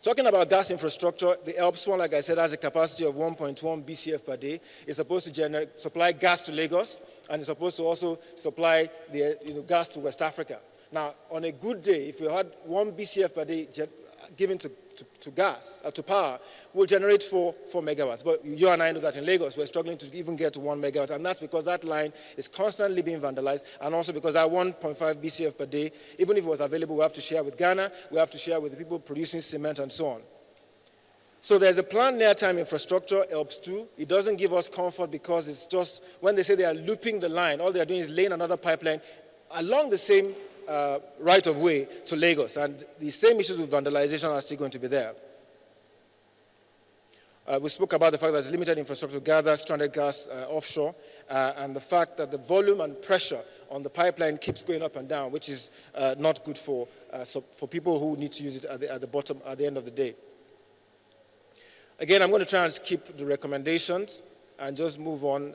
Talking about gas infrastructure, the ELPS one, like I said, has a capacity of 1.1 BCF per day. It's supposed to supply gas to Lagos, and it's supposed to also supply the gas to West Africa. Now, on a good day, if we had 1 BCF per day given to gas, to power, will generate 4 megawatts. But you and I know that in Lagos, we're struggling to even get to 1 megawatt, and that's because that line is constantly being vandalized, and also because that 1.5 BCF per day, even if it was available, we have to share with Ghana, we have to share with the people producing cement and so on. So there's a planned near-time infrastructure, ELPS 2. It doesn't give us comfort because it's just, when they say they are looping the line, all they are doing is laying another pipeline along the same right of way to Lagos, and the same issues with vandalization are still going to be there. We spoke about the fact that there's limited infrastructure to gather stranded gas offshore, and the fact that the volume and pressure on the pipeline keeps going up and down, which is not good for people who need to use it at the bottom, at the end of the day. Again, I'm going to try and skip the recommendations and just move on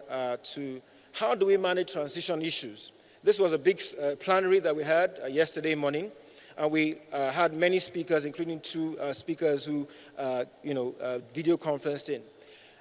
to how do we manage transition issues. This was a big plenary that we had yesterday morning, and we had many speakers, including 2 speakers who, video conferenced in.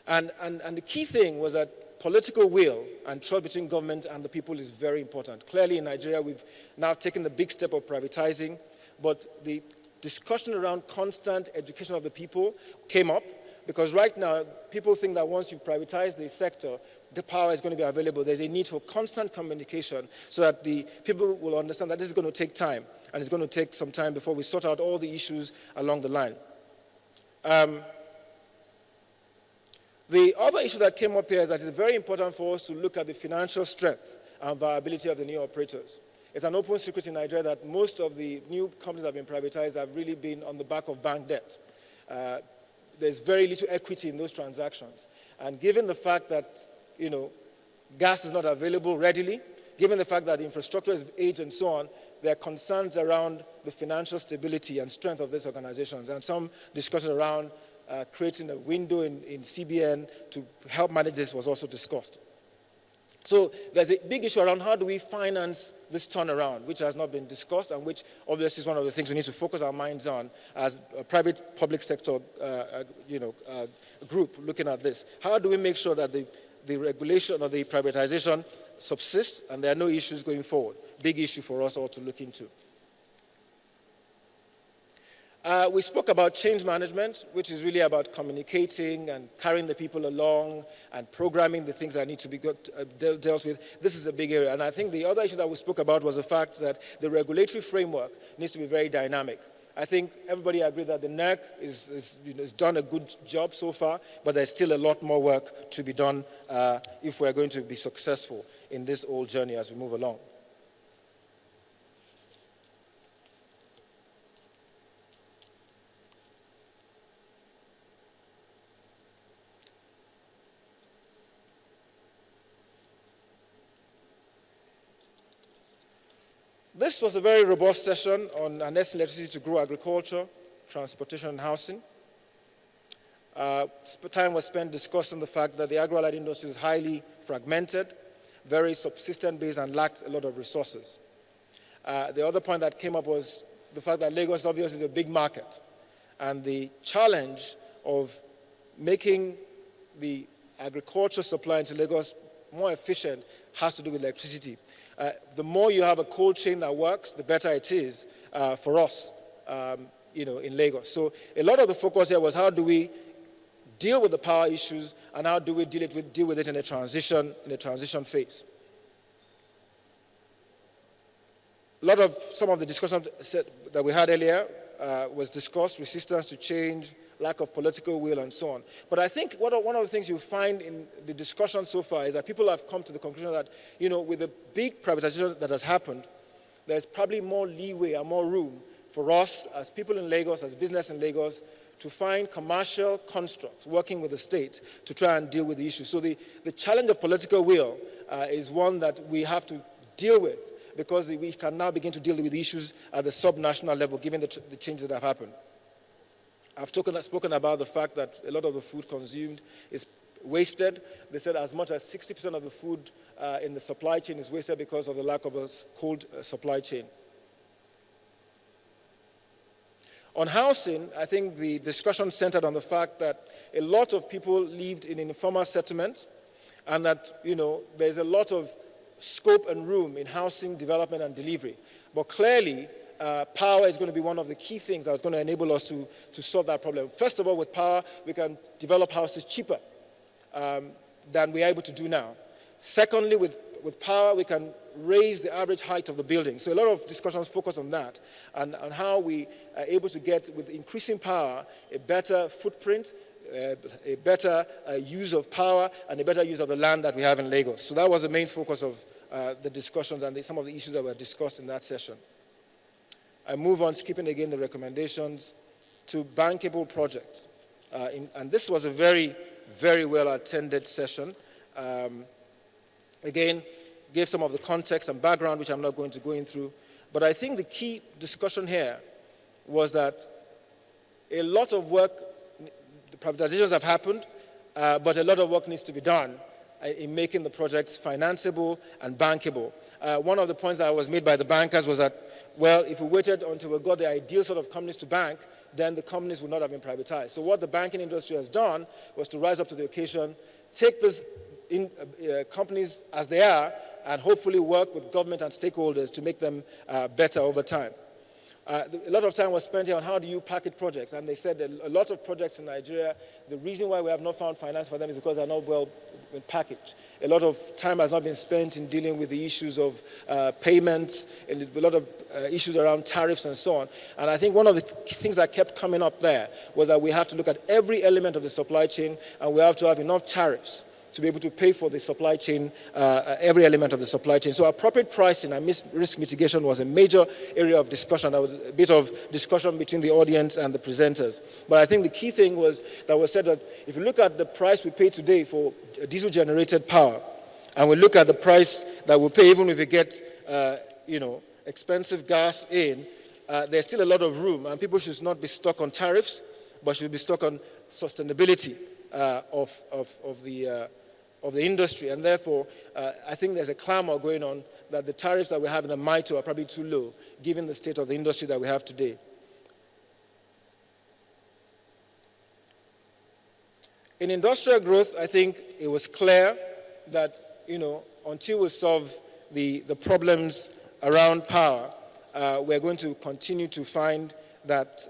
And the key thing was that political will and trust between government and the people is very important. Clearly, in Nigeria, we've now taken the big step of privatizing, but the discussion around constant education of the people came up, because right now, people think that once you privatize the sector, the power is going to be available. There's a need for constant communication so that the people will understand that this is going to take time, and it's going to take some time before we sort out all the issues along the line. The other issue that came up here is that it's very important for us to look at the financial strength and viability of the new operators. It's an open secret in Nigeria that most of the new companies that have been privatized have really been on the back of bank debt. There's very little equity in those transactions. And given the fact that gas is not available readily, given the fact that the infrastructure is aged and so on, there are concerns around the financial stability and strength of these organizations, and some discussion around creating a window in CBN to help manage this was also discussed. So there's a big issue around how do we finance this turnaround, which has not been discussed, and which obviously is one of the things we need to focus our minds on as a private-public sector group looking at this. How do we make sure that the regulation or the privatization subsists and there are no issues going forward? Big issue for us all to look into. We spoke about change management, which is really about communicating and carrying the people along and programming the things that need to be dealt with. This is a big area. And I think the other issue that we spoke about was the fact that the regulatory framework needs to be very dynamic. I think everybody agreed that the NERC has done a good job so far, but there's still a lot more work to be done if we're going to be successful in this whole journey as we move along. This was a very robust session on harnessing electricity to grow agriculture, transportation, and housing. Time was spent discussing the fact that the agro-allied industry is highly fragmented, very subsistence-based, and lacked a lot of resources. The other point that came up was the fact that Lagos obviously is a big market, and the challenge of making the agriculture supply into Lagos more efficient has to do with electricity. The more you have a cold chain that works, the better it is for us, in Lagos. So a lot of the focus here was how do we deal with the power issues and how do we deal with it in a transition phase. Some of the discussion that we had earlier was discussed: resistance to change, lack of political will, and so on. But I think one of the things you find in the discussion so far is that people have come to the conclusion that, with the big privatization that has happened, there's probably more leeway and more room for us as people in Lagos, as business in Lagos, to find commercial constructs working with the state to try and deal with the issue. So the challenge of political will is one that we have to deal with, because we can now begin to deal with the issues at the subnational level, given the changes that have happened. I've spoken about the fact that a lot of the food consumed is wasted. They said as much as 60% of the food in the supply chain is wasted because of the lack of a cold supply chain. On housing, I think the discussion centered on the fact that a lot of people lived in informal settlement, and that, there's a lot of scope and room in housing development and delivery. But clearly, power is going to be one of the key things that's going to enable us to solve that problem. First of all, with power, we can develop houses cheaper than we are able to do now. Secondly, with power, we can raise the average height of the building. So a lot of discussions focus on that and on how we are able to get, with increasing power, a better footprint, a better use of power, and a better use of the land that we have in Lagos. So that was the main focus of the discussions and some of the issues that were discussed in that session. I move on, skipping again the recommendations, to bankable projects. And this was a very, very well-attended session. Again, gave some of the context and background, which I'm not going to go in through. But I think the key discussion here was that a lot of work, the privatizations have happened, but a lot of work needs to be done in making the projects financeable and bankable. One of the points that was made by the bankers was that, well, if we waited until we got the ideal sort of companies to bank, then the companies would not have been privatized. So what the banking industry has done was to rise up to the occasion, take these companies as they are, and hopefully work with government and stakeholders to make them better over time. A lot of time was spent here on how do you package projects, and they said that a lot of projects in Nigeria, the reason why we have not found finance for them is because they're not well packaged. A lot of time has not been spent in dealing with the issues of payments, and a lot of issues around tariffs and so on. And I think one of the things that kept coming up there was that we have to look at every element of the supply chain, and we have to have enough tariffs to be able to pay for the supply chain, every element of the supply chain. So appropriate pricing and risk mitigation was a major area of discussion. There was a bit of discussion between the audience and the presenters. But I think the key thing was that was said that if you look at the price we pay today for diesel-generated power, and we look at the price that we pay even if we get, expensive gas in, there's still a lot of room, and people should not be stuck on tariffs, but should be stuck on sustainability of the industry. And therefore, I think there's a clamor going on that the tariffs that we have in the MITO are probably too low, given the state of the industry that we have today. In industrial growth, I think it was clear that, until we solve the problems around power, we're going to continue to find that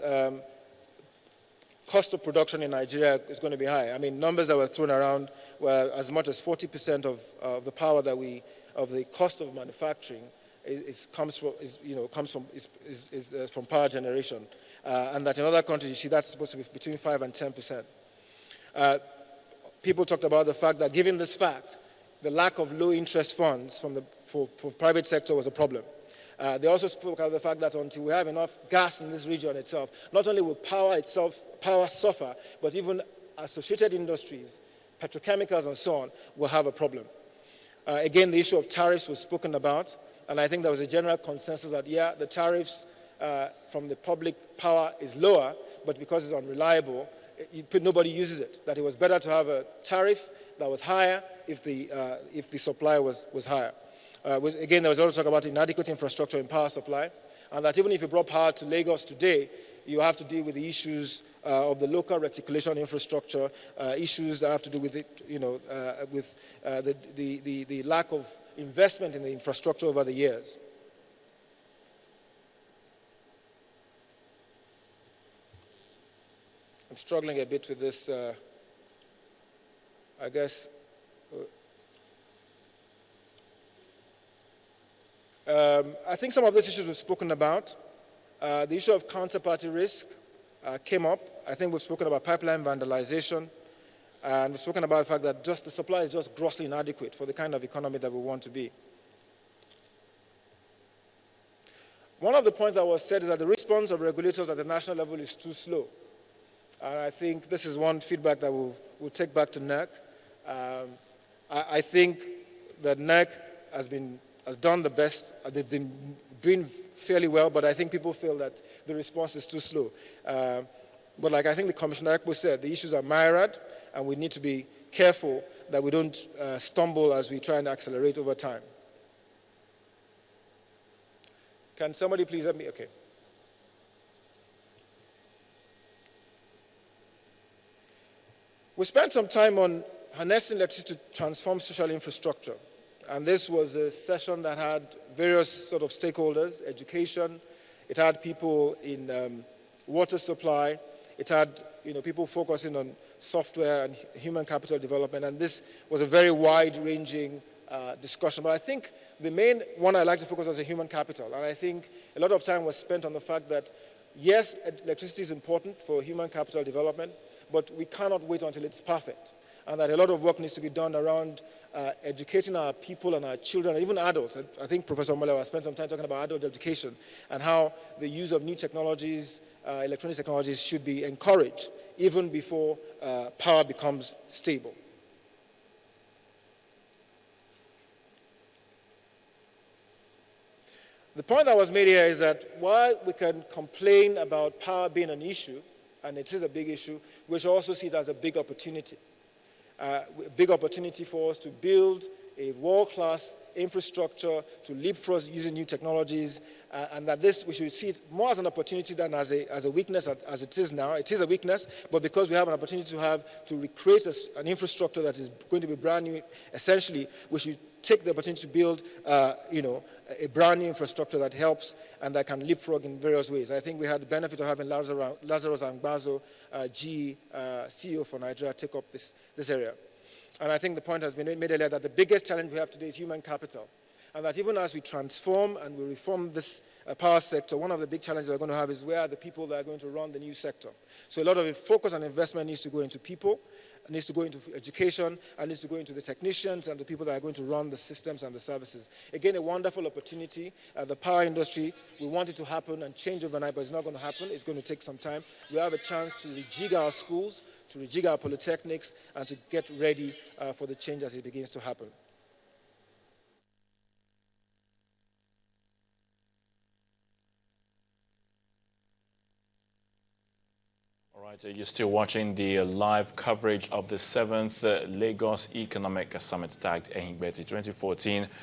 cost of production in Nigeria is going to be high. I mean, numbers that were thrown around were as much as 40% of the power that of the cost of manufacturing comes from power generation, and that in other countries you see that's supposed to be between 5 and 10%. People talked about the fact that, given this fact, the lack of low interest funds for private sector was a problem. They also spoke about the fact that until we have enough gas in this region itself, not only will power suffer, but even associated industries, petrochemicals and so on, will have a problem. Again, the issue of tariffs was spoken about, and I think there was a general consensus that, the tariffs from the public power is lower, but because it's unreliable, nobody uses it. That it was better to have a tariff that was higher if the supply was higher. Again, there was also talk about inadequate infrastructure in power supply, and that even if you brought power to Lagos today, you have to deal with the issues of the local reticulation infrastructure, issues that have to do with the lack of investment in the infrastructure over the years. I'm struggling a bit with this, I guess. I think some of those issues were spoken about. The issue of counterparty risk came up. I think we've spoken about pipeline vandalization, and we've spoken about the fact that the supply is just grossly inadequate for the kind of economy that we want to be. One of the points that was said is that the response of regulators at the national level is too slow. And I think this is one feedback that we'll take back to NERC. I think that NERC has done the best. They've been doing fairly well, but I think people feel that the response is too slow. But like I think the Commissioner Ekpo said, the issues are myriad, and we need to be careful that we don't stumble as we try and accelerate over time. Can somebody please help me? Okay. We spent some time on harnessing electricity to transform social infrastructure. And this was a session that had various sort of stakeholders, education. It had people in water supply. It had people focusing on software and human capital development. And this was a very wide-ranging discussion. But I think the main one I like to focus on is human capital. And I think a lot of time was spent on the fact that, yes, electricity is important for human capital development, but we cannot wait until it's perfect. And that a lot of work needs to be done around educating our people and our children, and even adults. I think Professor Molewa spent some time talking about adult education and how the use of new technologies, electronic technologies, should be encouraged even before power becomes stable. The point that was made here is that while we can complain about power being an issue, and it is a big issue, we should also see it as a big opportunity. A big opportunity for us to build a world-class infrastructure to leapfrog using new technologies, and that we should see it more as an opportunity than as a weakness as it is now. It is a weakness, but because we have an opportunity to recreate an infrastructure that is going to be brand new, essentially, we should take the opportunity to build, a brand new infrastructure that helps and that can leapfrog in various ways. I think we had the benefit of having Lazarus Angbazo, GE CEO for Nigeria, take up this area. And I think the point has been made earlier that the biggest challenge we have today is human capital. And that even as we transform and we reform this power sector, one of the big challenges we're going to have is where are the people that are going to run the new sector. So a lot of focus and investment needs to go into people, needs to go into education, and needs to go into the technicians and the people that are going to run the systems and the services. Again, a wonderful opportunity. The power industry, we want it to happen and change overnight, but it's not going to happen. It's going to take some time. We have a chance to rejig our schools, to rejig our polytechnics, and to get ready for the change as it begins to happen. Right, you're still watching the live coverage of the 7th Lagos Economic Summit tagged EHIINGBETI 2014